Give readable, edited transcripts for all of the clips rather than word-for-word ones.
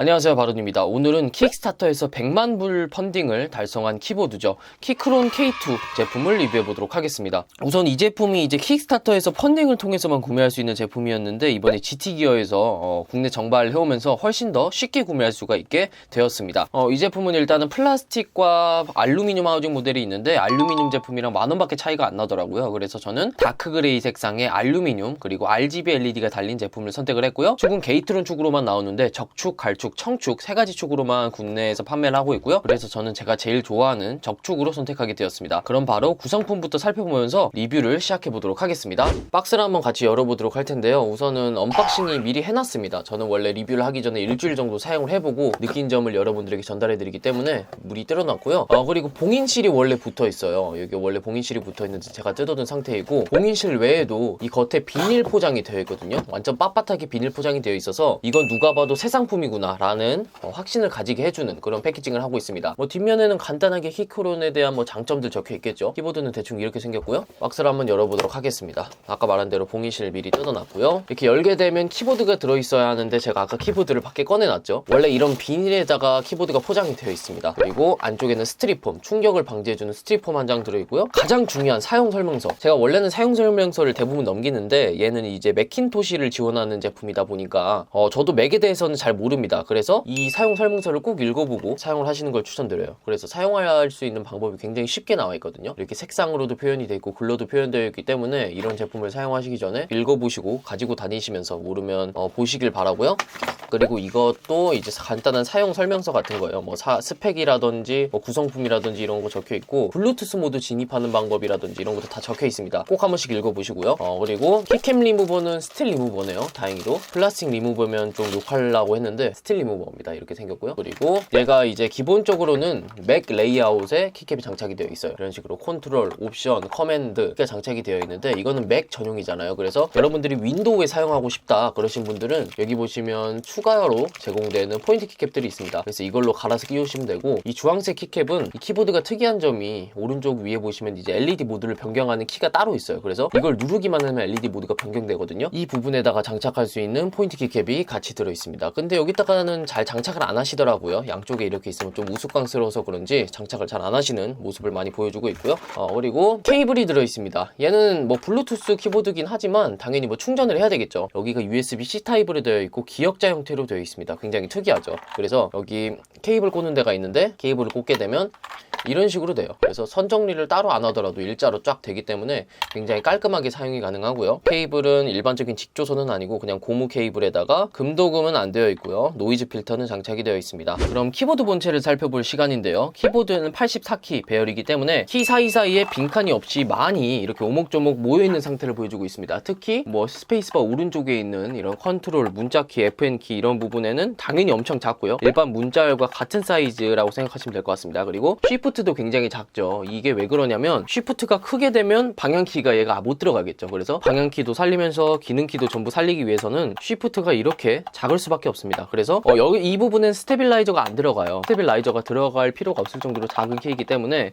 안녕하세요, 바론입니다. 오늘은 킥스타터에서 100만 불 펀딩을 달성한 키보드죠. 키크론 K2 제품을 리뷰해 보도록 하겠습니다. 우선 이 제품이 이제 킥스타터에서 펀딩을 통해서만 구매할 수 있는 제품이었는데 이번에 GT기어에서 국내 정발해오면서 훨씬 더 쉽게 구매할 수가 있게 되었습니다. 이 제품은 일단은 플라스틱과 알루미늄 하우징 모델이 있는데 알루미늄 제품이랑 만원밖에 차이가 안 나더라고요. 그래서 저는 다크그레이 색상의 알루미늄 그리고 RGB LED가 달린 제품을 선택을 했고요. 축은 게이트론 축으로만 나오는데 적축, 갈축, 청축 세 가지 축으로만 국내에서 판매를 하고 있고요. 그래서 저는 제가 제일 좋아하는 적축으로 선택하게 되었습니다. 그럼 바로 구성품부터 살펴보면서 리뷰를 시작해 보도록 하겠습니다. 박스를 한번 같이 열어보도록 할 텐데요. 우선은 언박싱이 미리 해놨습니다. 저는 원래 리뷰를 하기 전에 일주일 정도 사용을 해보고 느낀 점을 여러분들에게 전달해 드리기 때문에 미리 뜯어놨고요. 그리고 봉인실이 원래 붙어 있어요. 여기 원래 봉인실이 붙어 있는데 제가 뜯어둔 상태이고, 봉인실 외에도 이 겉에 비닐 포장이 되어 있거든요. 완전 빳빳하게 비닐 포장이 되어 있어서 이건 누가 봐도 새 상품이구나 라는 확신을 가지게 해주는 그런 패키징을 하고 있습니다. 뒷면에는 간단하게 키크론에 대한 장점들 적혀 있겠죠. 키보드는 대충 이렇게 생겼고요. 박스를 한번 열어보도록 하겠습니다. 아까 말한 대로 봉인실을 미리 뜯어놨고요. 이렇게 열게 되면 키보드가 들어있어야 하는데 제가 아까 키보드를 밖에 꺼내놨죠. 원래 이런 비닐에다가 키보드가 포장이 되어 있습니다. 그리고 안쪽에는 스티로폼, 충격을 방지해주는 스티로폼 한 장 들어있고요. 가장 중요한 사용 설명서. 제가 원래는 사용 설명서를 대부분 넘기는데 얘는 이제 맥킨토시를 지원하는 제품이다 보니까 저도 맥에 대해서는 잘 모릅니다. 그래서 이 사용 설명서를 꼭 읽어보고 사용을 하시는 걸 추천드려요. 그래서 사용할 수 있는 방법이 굉장히 쉽게 나와 있거든요. 이렇게 색상으로도 표현이 되어 있고 글로도 표현되어 있기 때문에 이런 제품을 사용하시기 전에 읽어보시고 가지고 다니시면서 모르면 보시길 바라고요. 그리고 이것도 이제 간단한 사용 설명서 같은 거예요. 스펙이라든지 구성품이라든지 이런 거 적혀 있고, 블루투스 모드 진입하는 방법이라든지 이런 것도 다 적혀 있습니다. 꼭 한 번씩 읽어보시고요. 그리고 킥캠 리무버는 스틸 리무버네요. 다행히도 플라스틱 리무버면 좀 욕하려고 했는데 스틸 리무버입니다. 이렇게 생겼고요. 그리고 얘가 이제 기본적으로는 맥 레이아웃에 키캡이 장착이 되어 있어요. 이런 식으로 컨트롤, 옵션, 커맨드가 장착이 되어 있는데 이거는 맥 전용이잖아요. 그래서 여러분들이 윈도우에 사용하고 싶다 그러신 분들은 여기 보시면 추가로 제공되는 포인트 키캡들이 있습니다. 그래서 이걸로 갈아서 끼우시면 되고, 이 주황색 키캡은 이 키보드가 특이한 점이 오른쪽 위에 보시면 이제 LED 모드를 변경하는 키가 따로 있어요. 그래서 이걸 누르기만 하면 LED 모드가 변경되거든요. 이 부분에다가 장착할 수 있는 포인트 키캡이 같이 들어있습니다. 근데 여기다가는 잘 장착을 안 하시더라고요. 양쪽에 이렇게 있으면 좀 우스꽝스러워서 그런지 장착을 잘 안 하시는 모습을 많이 보여주고 있고요. 그리고 케이블이 들어있습니다. 얘는 블루투스 키보드긴 하지만 당연히 충전을 해야 되겠죠. 여기가 USB-C 타입으로 되어 있고 기역자 형태로 되어 있습니다. 굉장히 특이하죠. 그래서 여기 케이블 꽂는 데가 있는데 케이블을 꽂게 되면 이런 식으로 돼요. 그래서 선 정리를 따로 안 하더라도 일자로 쫙 되기 때문에 굉장히 깔끔하게 사용이 가능하고요. 케이블은 일반적인 직조선은 아니고 그냥 고무 케이블에다가 금도금은 안 되어 있고요. 노이즈 필터는 장착이 되어 있습니다. 그럼 키보드 본체를 살펴볼 시간인데요. 키보드는 84키 배열이기 때문에 키 사이사이에 빈칸이 없이 많이 이렇게 오목조목 모여있는 상태를 보여주고 있습니다. 특히 스페이스바 오른쪽에 있는 이런 컨트롤, 문자키, FN키 이런 부분에는 당연히 엄청 작고요. 일반 문자열과 같은 사이즈라고 생각하시면 될 것 같습니다. 그리고 쉬프트도 굉장히 작죠. 이게 왜 그러냐면 쉬프트가 크게 되면 방향키가 얘가 못 들어가겠죠. 그래서 방향키도 살리면서 기능키도 전부 살리기 위해서는 쉬프트가 이렇게 작을 수밖에 없습니다. 그래서 여기 이 부분은 스테빌라이저가 안 들어가요. 스테빌라이저가 들어갈 필요가 없을 정도로 작은 키이기 때문에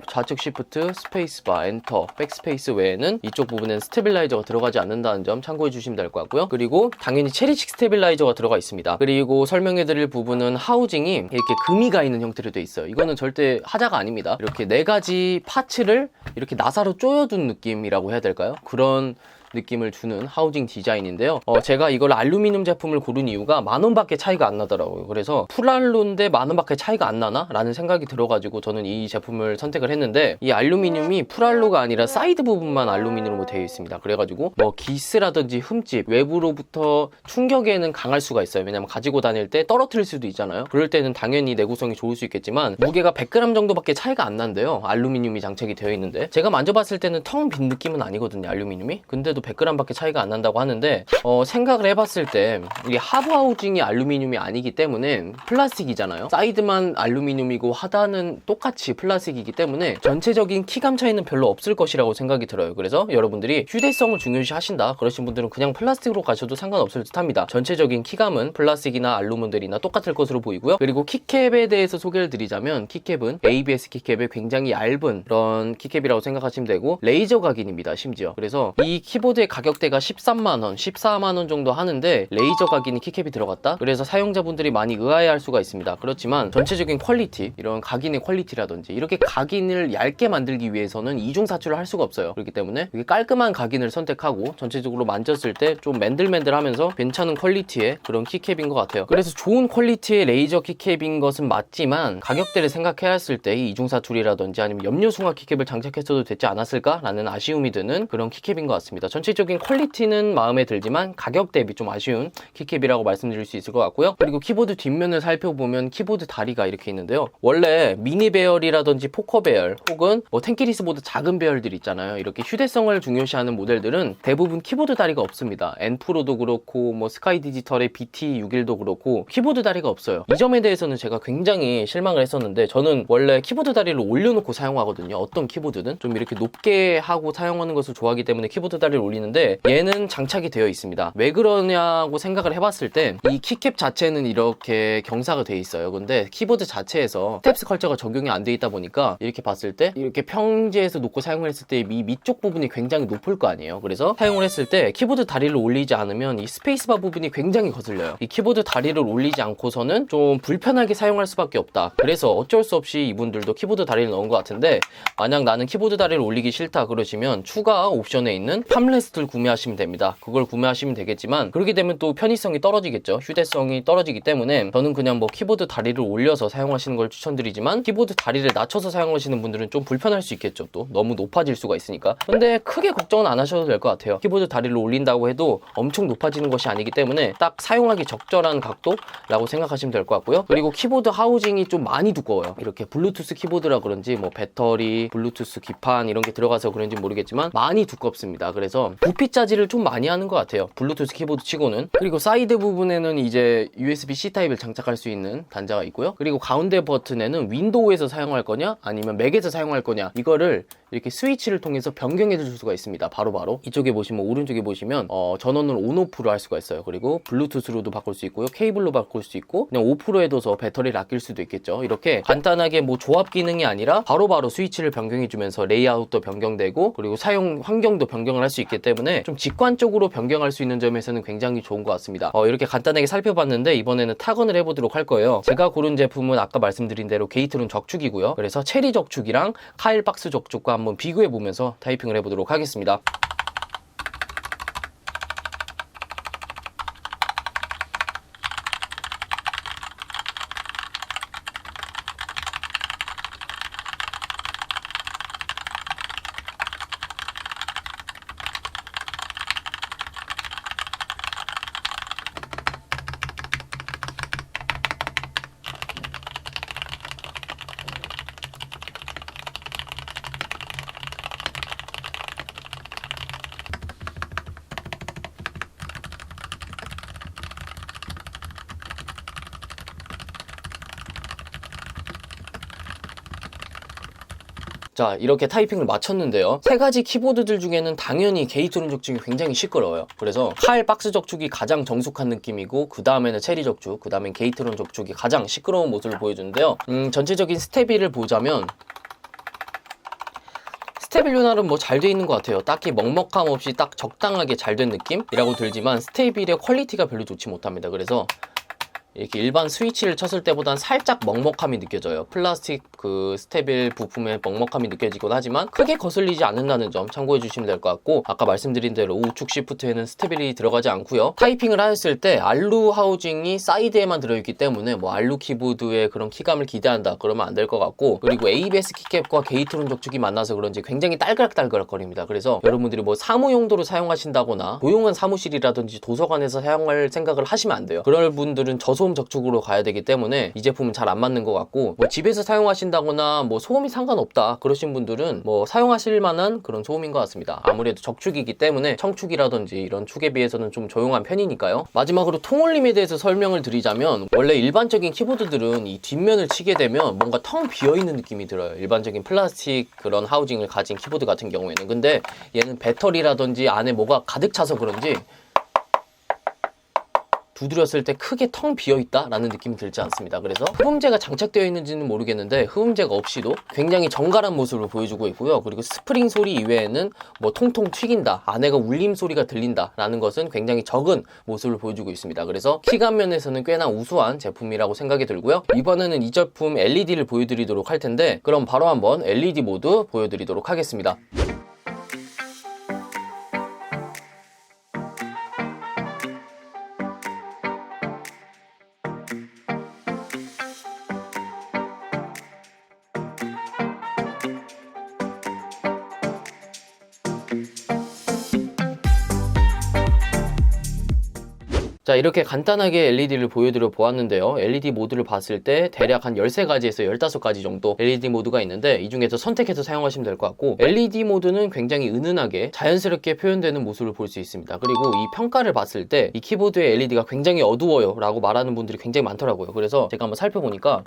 좌측 쉬프트, 스페이스바, 엔터, 백스페이스 외에는 이쪽 부분엔 스테빌라이저가 들어가지 않는다는 점 참고해 주시면 될 것 같고요. 그리고 당연히 체리식 스테빌라이저가 들어가 있습니다. 그리고 설명해 드릴 부분은 하우징이 이렇게 금이 가 있는 형태로 되어 있어요. 이거는 절대 하자가 아닙니다. 이렇게 네 가지 파츠를 이렇게 나사로 조여둔 느낌이라고 해야 될까요? 그런 느낌을 주는 하우징 디자인인데요. 제가 이걸 알루미늄 제품을 고른 이유가 만원밖에 차이가 안 나더라고요. 그래서 풀알루인데 만원밖에 차이가 안 나나? 라는 생각이 들어가지고 저는 이 제품을 선택을 했는데, 이 알루미늄이 풀알루가 아니라 사이드 부분만 알루미늄으로 되어 있습니다. 그래가지고 기스라든지 흠집, 외부로부터 충격에는 강할 수가 있어요. 왜냐면 가지고 다닐 때 떨어뜨릴 수도 있잖아요. 그럴 때는 당연히 내구성이 좋을 수 있겠지만 무게가 100g 정도밖에 차이가 안 난대요. 알루미늄이 장착이 되어 있는데 제가 만져봤을 때는 텅 빈 느낌은 아니거든요, 알루미늄이. 근데도 100g밖에 차이가 안 난다고 하는데, 생각을 해봤을 때 이게 하부 하우징이 알루미늄이 아니기 때문에 플라스틱이잖아요. 사이드만 알루미늄이고 하단은 똑같이 플라스틱이기 때문에 전체적인 키감 차이는 별로 없을 것이라고 생각이 들어요. 그래서 여러분들이 휴대성을 중요시 하신다 그러신 분들은 그냥 플라스틱으로 가셔도 상관없을 듯 합니다. 전체적인 키감은 플라스틱이나 알루몬들이나 똑같을 것으로 보이고요. 그리고 키캡에 대해서 소개를 드리자면, 키캡은 ABS 키캡의 굉장히 얇은 그런 키캡이라고 생각하시면 되고 레이저 각인입니다. 심지어. 그래서 이 키보드 키보드의 가격대가 13만원, 14만원 정도 하는데 레이저 각인이 키캡이 들어갔다? 그래서 사용자분들이 많이 의아해할 수가 있습니다. 그렇지만 전체적인 퀄리티, 이런 각인의 퀄리티라든지 이렇게 각인을 얇게 만들기 위해서는 이중사출을 할 수가 없어요. 그렇기 때문에 이게 깔끔한 각인을 선택하고 전체적으로 만졌을 때 좀 맨들맨들하면서 괜찮은 퀄리티의 그런 키캡인 것 같아요. 그래서 좋은 퀄리티의 레이저 키캡인 것은 맞지만 가격대를 생각해야 했을 때 이 이중사출이라든지 아니면 염료승화 키캡을 장착했어도 되지 않았을까라는 아쉬움이 드는 그런 키캡인 것 같습니다. 전체적인 퀄리티는 마음에 들지만 가격 대비 좀 아쉬운 키캡이라고 말씀드릴 수 있을 것 같고요. 그리고 키보드 뒷면을 살펴보면 키보드 다리가 이렇게 있는데요. 원래 미니 배열이라든지 포커 배열 혹은 뭐 텐키리스보드 작은 배열들 있잖아요. 이렇게 휴대성을 중요시하는 모델들은 대부분 키보드 다리가 없습니다. N프로도 그렇고 뭐 스카이 디지털의 BT61도 그렇고 키보드 다리가 없어요. 이 점에 대해서는 제가 굉장히 실망을 했었는데, 저는 원래 키보드 다리를 올려놓고 사용하거든요. 어떤 키보드든 좀 이렇게 높게 하고 사용하는 것을 좋아하기 때문에 키보드 다리를 올리는데 얘는 장착이 되어 있습니다. 왜 그러냐고 생각을 해봤을 때 이 키캡 자체는 이렇게 경사가 되어 있어요. 근데 키보드 자체에서 스텝스 컬처가 적용이 안 돼 있다 보니까 이렇게 봤을 때 이렇게 평지에서 놓고 사용을 했을 때 이 밑쪽 부분이 굉장히 높을 거 아니에요. 그래서 사용을 했을 때 키보드 다리를 올리지 않으면 이 스페이스바 부분이 굉장히 거슬려요. 이 키보드 다리를 올리지 않고서는 좀 불편하게 사용할 수밖에 없다. 그래서 어쩔 수 없이 이분들도 키보드 다리를 넣은 것 같은데, 만약 나는 키보드 다리를 올리기 싫다 그러시면 추가 옵션에 있는 팜레스트를 구매하시면 됩니다. 그걸 구매하시면 되겠지만 그렇게 되면 또 편의성이 떨어지겠죠. 휴대성이 떨어지기 때문에 저는 그냥 뭐 키보드 다리를 올려서 사용하시는 걸 추천드리지만, 키보드 다리를 낮춰서 사용하시는 분들은 좀 불편할 수 있겠죠. 또 너무 높아질 수가 있으니까. 근데 크게 걱정은 안 하셔도 될 것 같아요. 키보드 다리를 올린다고 해도 엄청 높아지는 것이 아니기 때문에 딱 사용하기 적절한 각도라고 생각하시면 될 것 같고요. 그리고 키보드 하우징이 좀 많이 두꺼워요. 이렇게 블루투스 키보드라 그런지 뭐 배터리, 블루투스 기판 이런 게 들어가서 그런지 모르겠지만 많이 두껍습니다. 그래서 부피 짜지를 좀 많이 하는 것 같아요. 블루투스 키보드 치고는. 그리고 사이드 부분에는 이제 USB-C 타입을 장착할 수 있는 단자가 있고요. 그리고 가운데 버튼에는 윈도우에서 사용할 거냐 아니면 맥에서 사용할 거냐, 이거를 이렇게 스위치를 통해서 변경해 줄 수가 있습니다. 바로바로 이쪽에 보시면, 오른쪽에 보시면 전원을 온오프로 할 수가 있어요. 그리고 블루투스로도 바꿀 수 있고요, 케이블로 바꿀 수 있고, 그냥 오프로 해둬서 배터리를 아낄 수도 있겠죠. 이렇게 간단하게 뭐 조합 기능이 아니라 바로바로 스위치를 변경해 주면서 레이아웃도 변경되고 그리고 사용 환경도 변경을 할 수 있기 때문에 좀 직관적으로 변경할 수 있는 점에서는 굉장히 좋은 것 같습니다. 이렇게 간단하게 살펴봤는데 이번에는 타건을 해보도록 할 거예요. 제가 고른 제품은 아까 말씀드린 대로 게이트론 적축이고요. 그래서 체리 적축이랑 카일박스 적축과 한번 비교해 보면서 타이핑을 해보도록 하겠습니다. 자, 이렇게 타이핑을 마쳤는데요. 세 가지 키보드들 중에는 당연히 게이트론 적축이 굉장히 시끄러워요. 그래서 카일 박스 적축이 가장 정숙한 느낌이고, 그 다음에는 체리 적축, 그 다음엔 게이트론 적축이 가장 시끄러운 모습을 보여주는데요. 전체적인 스테빌을 보자면 스테빌 나름 뭐 잘 돼 있는 것 같아요. 딱히 먹먹함 없이 딱 적당하게 잘 된 느낌이라고 들지만 스테빌의 퀄리티가 별로 좋지 못합니다. 그래서 이렇게 일반 스위치를 쳤을 때보단 살짝 먹먹함이 느껴져요. 플라스틱 그 스테빌 부품의 먹먹함이 느껴지곤 하지만 크게 거슬리지 않는다는 점 참고해 주시면 될 것 같고, 아까 말씀드린 대로 우측 시프트에는 스테빌이 들어가지 않고요. 타이핑을 하였을 때 알루 하우징이 사이드에만 들어있기 때문에 뭐 알루 키보드의 그런 키감을 기대한다 그러면 안 될 것 같고, 그리고 ABS 키캡과 게이트론 적축이 만나서 그런지 굉장히 딸그락딸그락 거립니다. 그래서 여러분들이 뭐 사무 용도로 사용하신다거나 조용한 사무실이라든지 도서관에서 사용할 생각을 하시면 안 돼요. 그럴 분들은 저소음 적축으로 가야 되기 때문에 이 제품은 잘 안 맞는 것 같고, 뭐 집에서 사용하신다거나 뭐 소음이 상관없다 그러신 분들은 뭐 사용하실 만한 그런 소음인 것 같습니다. 아무래도 적축이기 때문에 청축이라든지 이런 축에 비해서는 좀 조용한 편이니까요. 마지막으로 통올림에 대해서 설명을 드리자면, 원래 일반적인 키보드들은 이 뒷면을 치게 되면 뭔가 텅 비어있는 느낌이 들어요. 일반적인 플라스틱 그런 하우징을 가진 키보드 같은 경우에는. 근데 얘는 배터리라든지 안에 뭐가 가득 차서 그런지 두드렸을 때 크게 텅 비어있다 라는 느낌이 들지 않습니다. 그래서 흡음재가 장착되어 있는지는 모르겠는데 흡음재가 없이도 굉장히 정갈한 모습을 보여주고 있고요. 그리고 스프링 소리 이외에는 뭐 통통 튀긴다, 안에가 울림 소리가 들린다 라는 것은 굉장히 적은 모습을 보여주고 있습니다. 그래서 키감 면에서는 꽤나 우수한 제품이라고 생각이 들고요. 이번에는 이 제품 LED를 보여드리도록 할 텐데, 그럼 바로 한번 LED 모드 보여드리도록 하겠습니다. 자, 이렇게 간단하게 LED를 보여드려 보았는데요. LED 모드를 봤을 때 대략 한 13가지에서 15가지 정도 LED 모드가 있는데, 이 중에서 선택해서 사용하시면 될 것 같고, LED 모드는 굉장히 은은하게 자연스럽게 표현되는 모습을 볼 수 있습니다. 그리고 이 평가를 봤을 때 이 키보드의 LED가 굉장히 어두워요 라고 말하는 분들이 굉장히 많더라고요. 그래서 제가 한번 살펴보니까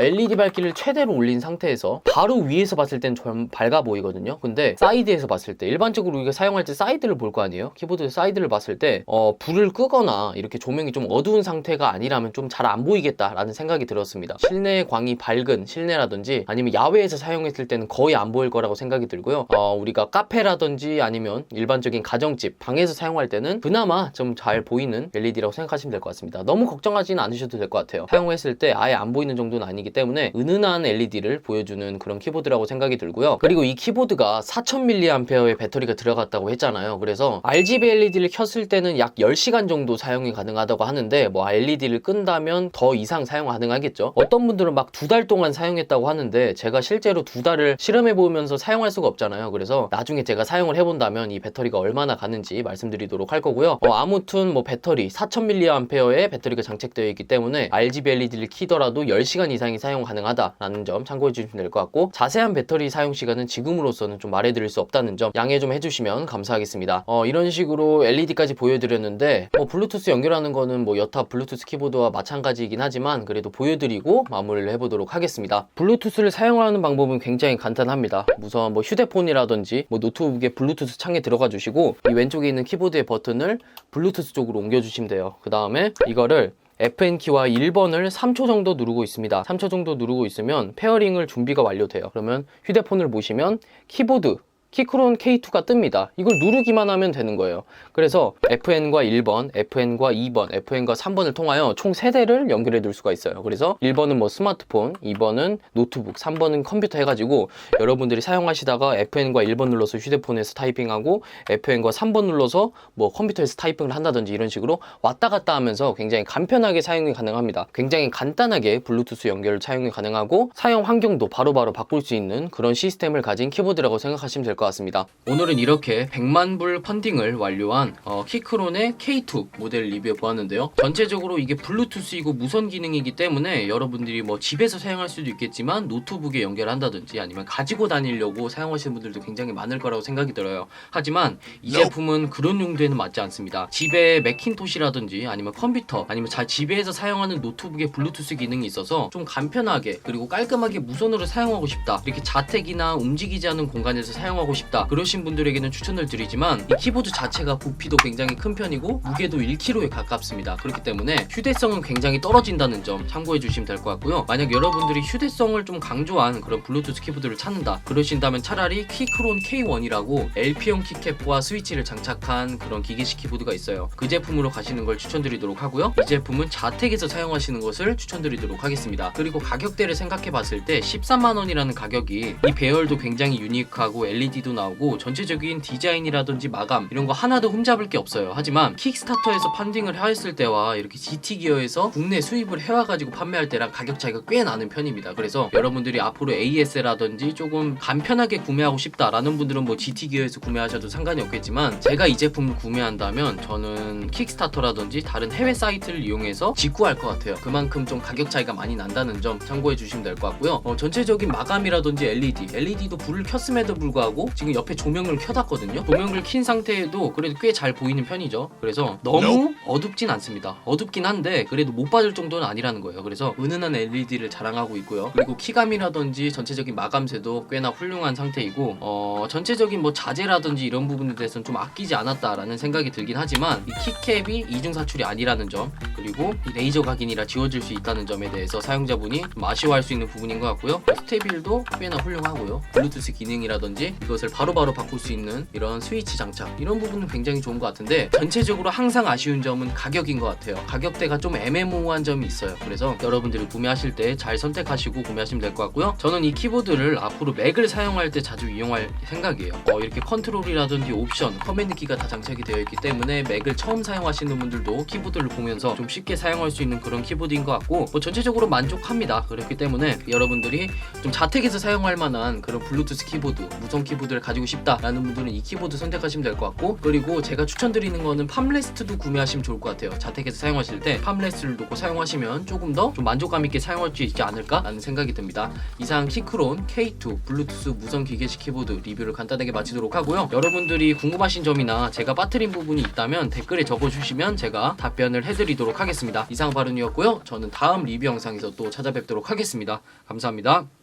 LED 밝기를 최대로 올린 상태에서 바로 위에서 봤을 땐 좀 밝아 보이거든요. 근데 사이드에서 봤을 때, 일반적으로 우리가 사용할 때 사이드를 볼 거 아니에요? 키보드 사이드를 봤을 때 불을 끄거나 이렇게 조명이 좀 어두운 상태가 아니라면 좀 잘 안 보이겠다라는 생각이 들었습니다. 실내 광이 밝은 실내라든지 아니면 야외에서 사용했을 때는 거의 안 보일 거라고 생각이 들고요. 우리가 카페라든지 아니면 일반적인 가정집, 방에서 사용할 때는 그나마 좀 잘 보이는 LED라고 생각하시면 될 것 같습니다. 너무 걱정하지는 않으셔도 될 것 같아요. 사용했을 때 아예 안 보이는 정도는 아니기 때문에 은은한 LED를 보여주는 그런 키보드라고 생각이 들고요. 그리고 이 키보드가 4000mAh의 배터리가 들어갔다고 했잖아요. 그래서 RGB LED를 켰을 때는 약 10시간 정도 사용이 가능하다고 하는데, 뭐 LED를 끈다면 더 이상 사용 가능하겠죠. 어떤 분들은 막 2달 동안 사용했다고 하는데, 제가 실제로 2달을 실험해 보면서 사용할 수가 없잖아요. 그래서 나중에 제가 사용을 해본다면 이 배터리가 얼마나 가는지 말씀드리도록 할 거고요. 아무튼 뭐 배터리 4000mAh의 배터리가 장착되어 있기 때문에 RGB LED를 키더라도 10시간 이상이 사용 가능하다라는 점 참고해 주시면 될 것 같고, 자세한 배터리 사용 시간은 지금으로서는 좀 말해드릴 수 없다는 점 양해 좀 해주시면 감사하겠습니다. 이런 식으로 LED까지 보여드렸는데, 블루투스 연결하는 거는 뭐 여타 블루투스 키보드와 마찬가지이긴 하지만 그래도 보여드리고 마무리를 해보도록 하겠습니다. 블루투스를 사용하는 방법은 굉장히 간단합니다. 우선 뭐 휴대폰이라든지 뭐 노트북에 블루투스 창에 들어가 주시고, 이 왼쪽에 있는 키보드의 버튼을 블루투스 쪽으로 옮겨 주시면 돼요. 그 다음에 이거를 FN키와 1번을 3초 정도 누르고 있습니다. 3초 정도 누르고 있으면 페어링을 준비가 완료돼요. 그러면 휴대폰을 보시면 키보드 키크론 K2가 뜹니다. 이걸 누르기만 하면 되는 거예요. 그래서 FN과 1번, FN과 2번, FN과 3번을 통하여 총 3대를 연결해 둘 수가 있어요. 그래서 1번은 뭐 스마트폰, 2번은 노트북, 3번은 컴퓨터 해가지고 여러분들이 사용하시다가 FN과 1번 눌러서 휴대폰에서 타이핑하고 FN과 3번 눌러서 뭐 컴퓨터에서 타이핑을 한다든지 이런 식으로 왔다 갔다 하면서 굉장히 간편하게 사용이 가능합니다. 굉장히 간단하게 블루투스 연결 사용이 가능하고 사용 환경도 바로바로 바꿀 수 있는 그런 시스템을 가진 키보드라고 생각하시면 될 것 같습니다. 오늘은 이렇게 100만 불 펀딩을 완료한 키크론의 K2 모델을 리뷰해 보았는데요. 전체적으로 이게 블루투스이고 무선 기능이기 때문에 여러분들이 뭐 집에서 사용할 수도 있겠지만 노트북에 연결한다든지 아니면 가지고 다니려고 사용하시는 분들도 굉장히 많을 거라고 생각이 들어요. 하지만 이 제품은 그런 용도에는 맞지 않습니다. 집에 매킨토시라든지 아니면 컴퓨터 아니면 집에서 사용하는 노트북에 블루투스 기능이 있어서 좀 간편하게 그리고 깔끔하게 무선으로 사용하고 싶다, 이렇게 자택이나 움직이지 않은 공간에서 사용하고 싶다, 그러신 분들에게는 추천을 드리지만 이 키보드 자체가 부피도 굉장히 큰 편이고 무게도 1kg에 가깝습니다. 그렇기 때문에 휴대성은 굉장히 떨어진다는 점 참고해 주시면 될 것 같고요. 만약 여러분들이 휴대성을 좀 강조한 그런 블루투스 키보드를 찾는다 그러신다면 차라리 키크론 K1이라고 LP형 키캡과 스위치를 장착한 그런 기계식 키보드가 있어요. 그 제품으로 가시는 걸 추천드리도록 하고요. 이 제품은 자택에서 사용하시는 것을 추천드리도록 하겠습니다. 그리고 가격대를 생각해 봤을 때 13만원이라는 가격이 이 배열도 굉장히 유니크하고 LED도 나오고 전체적인 디자인이라든지 마감 이런 거 하나도 흠잡을 게 없어요. 하지만 킥스타터에서 펀딩을 했을 때와 이렇게 GT기어에서 국내 수입을 해와가지고 판매할 때랑 가격 차이가 꽤 나는 편입니다. 그래서 여러분들이 앞으로 AS라든지 조금 간편하게 구매하고 싶다라는 분들은 뭐 GT기어에서 구매하셔도 상관이 없겠지만, 제가 이 제품을 구매한다면 저는 킥스타터라든지 다른 해외 사이트를 이용해서 직구할 것 같아요. 그만큼 좀 가격 차이가 많이 난다는 점 참고해 주시면 될 것 같고요. 전체적인 마감이라든지 LED도 불을 켰음에도 불구하고 켜놓고 지금 옆에 조명을 켜놨거든요. 조명을 킨 상태에도 그래도 꽤 잘 보이는 편이죠. 그래서 너무 어둡진 않습니다. 어둡긴 한데 그래도 못 받을 정도는 아니라는 거예요. 그래서 은은한 LED를 자랑하고 있고요. 그리고 키감이라든지 전체적인 마감새도 꽤나 훌륭한 상태이고 전체적인 뭐 자재라든지 이런 부분에 대해서는 좀 아끼지 않았다라는 생각이 들긴 하지만 이 키캡이 이중 사출이 아니라는 점, 그리고 이 레이저 각인이라 지워질 수 있다는 점에 대해서 사용자분이 좀 아쉬워할 수 있는 부분인 것 같고요. 스테빌도 꽤나 훌륭하고요. 블루투스 기능이라든지 이것을 바로바로 바꿀 수 있는 이런 스위치 장착, 이런 부분은 굉장히 좋은 것 같은데 전체적으로 항상 아쉬운 점은 가격인 것 같아요. 가격대가 좀 애매모호한 점이 있어요. 그래서 여러분들이 구매하실 때 잘 선택하시고 구매하시면 될 것 같고요. 저는 이 키보드를 앞으로 맥을 사용할 때 자주 이용할 생각이에요. 이렇게 컨트롤이라든지 옵션, 커맨드 키가 다 장착이 되어 있기 때문에 맥을 처음 사용하시는 분들도 키보드를 보면서 좀 쉽게 사용할 수 있는 그런 키보드인 것 같고 전체적으로 만족합니다. 그렇기 때문에 여러분들이 좀 자택에서 사용할 만한 그런 블루투스 키보드, 무선 키보드를 가지고 싶다라는 분들은 이 키보드 선택하시면 될 것 같고, 그리고 제가 추천드리는 거는 팜레스트도 구매하시면 좋을 것 같아요. 자택에서 사용하실 때 팜레스트를 놓고 사용하시면 조금 더 좀 만족감 있게 사용할 수 있지 않을까라는 생각이 듭니다. 이상 키크론 K2 블루투스 무선 기계식 키보드 리뷰를 간단하게 마치도록 하고요. 여러분들이 궁금하신 점이나 제가 빠뜨린 부분이 있다면 댓글에 적어주시면 제가 답변을 해드리도록 하겠습니다. 이상 발언이었고요. 저는 다음 리뷰 영상에서 또 찾아뵙도록 하겠습니다. 감사합니다.